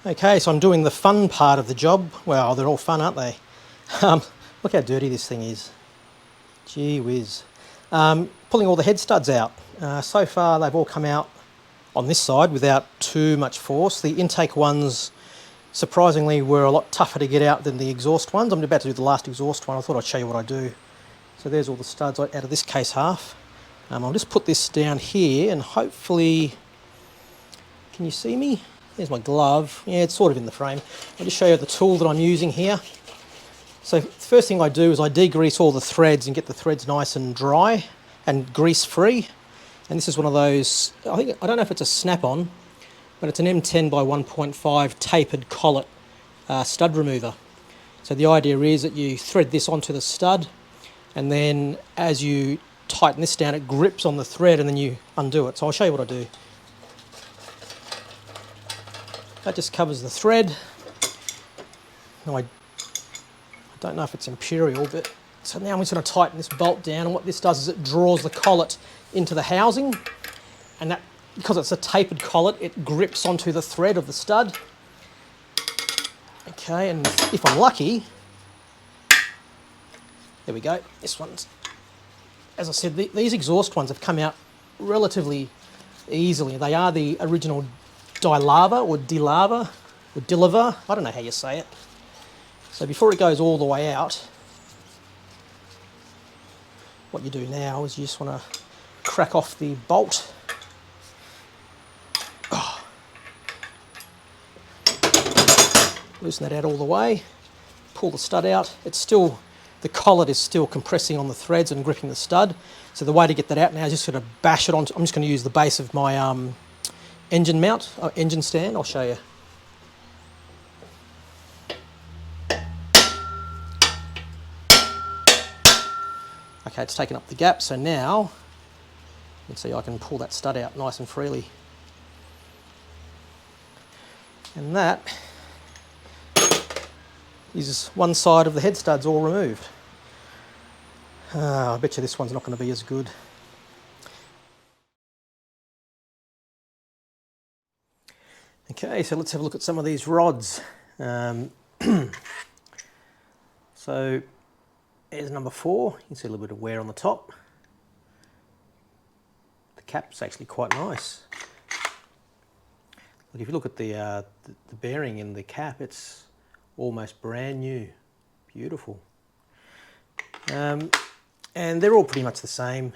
Okay, so I'm doing the fun part of the job. Well, they're all fun, aren't they? Look how dirty this thing is. Gee whiz. Pulling all the head studs out. So far they've all come out on this side without too much force. The intake ones, surprisingly, were a lot tougher to get out than the exhaust ones. I'm about to do the last exhaust one. I thought I'd show you what I do. So there's all the studs out of this case half. I'll just put this down here and hopefully, can you see me? There's my glove. Yeah, it's sort of in the frame. I'll just show you the tool that I'm using here. So the first thing I do is I degrease all the threads and get the threads nice and dry and grease free. And this is one of those, I don't know if it's a snap-on, but it's an M10 by 1.5 tapered collet stud remover. So the idea is that you thread this onto the stud, and then as you tighten this down, it grips on the thread and then you undo it. So I'll show you what I do. That just covers the thread. Now I don't know if it's imperial, but so now I'm just going to tighten this bolt down, and what this does is it draws the collet into the housing, and that, because it's a tapered collet, it grips onto the thread of the stud. Okay, and if I'm lucky, there we go. This one's, as I said, these exhaust ones have come out relatively easily. They are the original Dilava or Dilava or Diliva. I don't know how you say it. So before it goes all the way out, what you do now is you just want to crack off the bolt. Oh. Loosen that out all the way, pull the stud out. It's still, the collet is still compressing on the threads and gripping the stud. So the way to get that out now is just sort of bash it on. I'm just going to use the base of my engine mount, engine stand. I'll show you. Okay, it's taken up the gap, so now you can see I can pull that stud out nice and freely. And that is one side of the head studs all removed. I bet you this one's not going to be as good. Okay, so let's have a look at some of these rods. So here's number 4. You can see a little bit of wear on the top. The cap's actually quite nice. Look, if you look at the bearing in the cap, it's almost brand new. Beautiful. And they're all pretty much the same.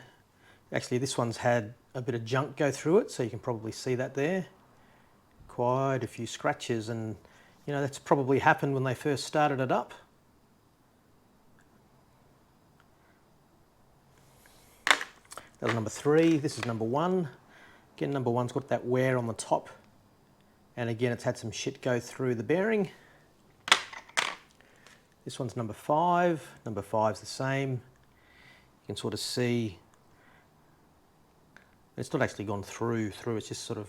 Actually, this one's had a bit of junk go through it, so you can probably see that there. Quite a few scratches, and you know, that's probably happened when they first started it up. That was number 3. This is number 1. Again, number 1's got that wear on the top, and again it's had some shit go through the bearing. This one's number 5. Number 5's the same. You can sort of see it's not actually gone through. It's just sort of,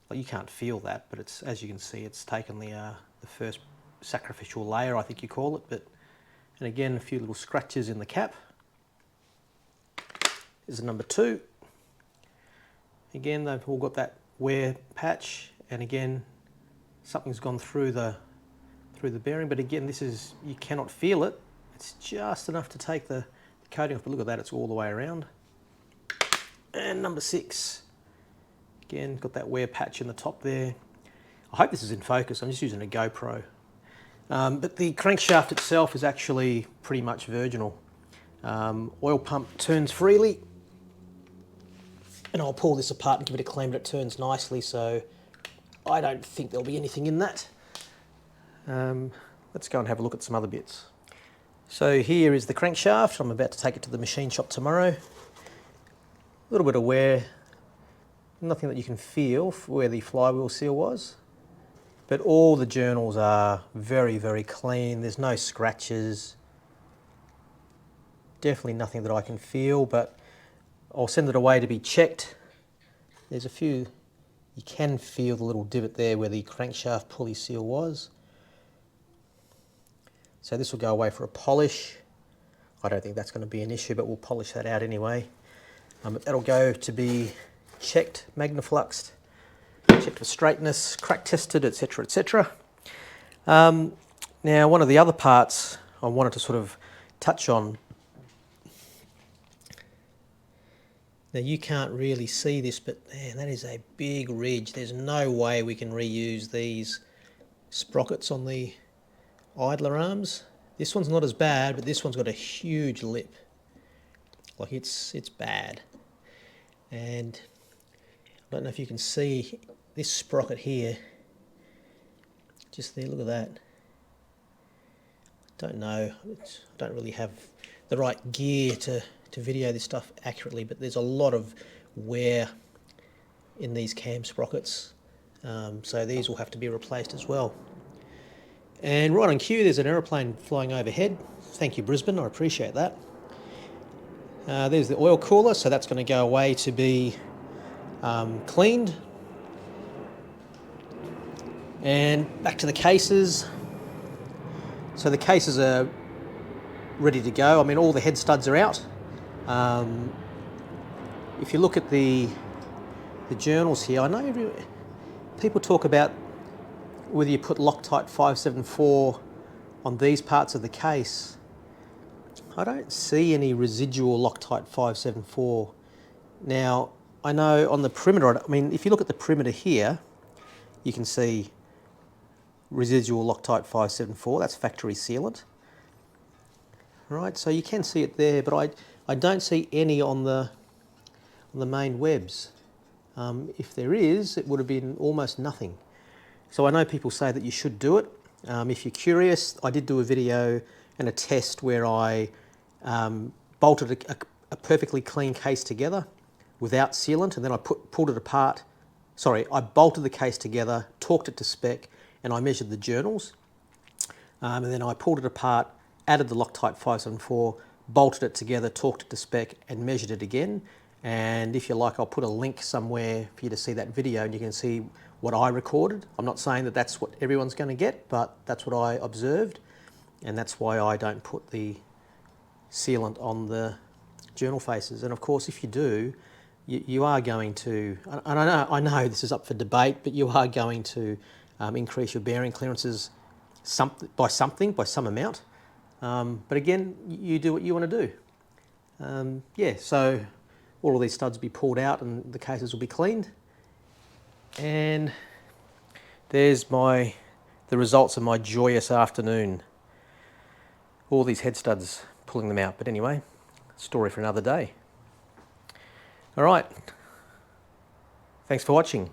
well, you can't feel that, but it's, as you can see, it's taken the first sacrificial layer, I think you call it. But, and again, a few little scratches in the cap. This is number 2. Again, they've all got that wear patch, and again, something's gone through the bearing. But again, this is, you cannot feel it. It's just enough to take the coating off. But look at that; it's all the way around. And number 6. Again, got that wear patch in the top there. I hope this is in focus. I'm just using a GoPro. But the crankshaft itself is actually pretty much virginal. Oil pump turns freely. And I'll pull this apart and give it a clean, but it turns nicely, so I don't think there'll be anything in that. Let's go and have a look at some other bits. So here is the crankshaft. I'm about to take it to the machine shop tomorrow. A little bit of wear. Nothing that you can feel where the flywheel seal was, but all the journals are very, very clean. There's no scratches. Definitely nothing that I can feel, but I'll send it away to be checked. There's a few, you can feel the little divot there where the crankshaft pulley seal was. So this will go away for a polish. I don't think that's going to be an issue, but we'll polish that out anyway. But that'll go to be checked, magnafluxed, checked for straightness, crack tested, etc, etc. Now one of the other parts I wanted to sort of touch on. Now you can't really see this, but man, that is a big ridge. There's no way we can reuse these sprockets on the idler arms. This one's not as bad, but this one's got a huge lip. Like it's bad. And I don't know if you can see this sprocket here. Just there, look at that. Don't know, I don't really have the right gear to video this stuff accurately, but there's a lot of wear in these cam sprockets, so these will have to be replaced as well. And right on cue, there's an aeroplane flying overhead. Thank you, Brisbane, I appreciate that. There's the oil cooler, so that's going to go away to be cleaned. And back to the cases. So the cases are ready to go. I mean, all the head studs are out. If you look at the journals here, I know people talk about whether you put Loctite 574 on these parts of the case. I don't see any residual Loctite 574. Now, I know on the perimeter, I mean, if you look at the perimeter here, you can see residual Loctite 574, that's factory sealant. Right, so you can see it there, but I don't see any on the main webs. If there is, it would have been almost nothing. So I know people say that you should do it. If you're curious, I did do a video and a test where I bolted a perfectly clean case together without sealant, and then I pulled it apart. Sorry, I bolted the case together, torqued it to spec, and I measured the journals. And then I pulled it apart, added the Loctite 574, bolted it together, torqued it to spec, and measured it again. And if you like, I'll put a link somewhere for you to see that video, and you can see what I recorded. I'm not saying that that's what everyone's going to get, but that's what I observed, and that's why I don't put the sealant on the journal faces. And of course, if you do, you are going to, and I know this is up for debate, but you are going to increase your bearing clearances by some amount. But again, you do what you want to do. Yeah, so all of these studs will be pulled out and the cases will be cleaned. And there's the results of my joyous afternoon. All these head studs, pulling them out. But anyway, story for another day. All right. Thanks for watching.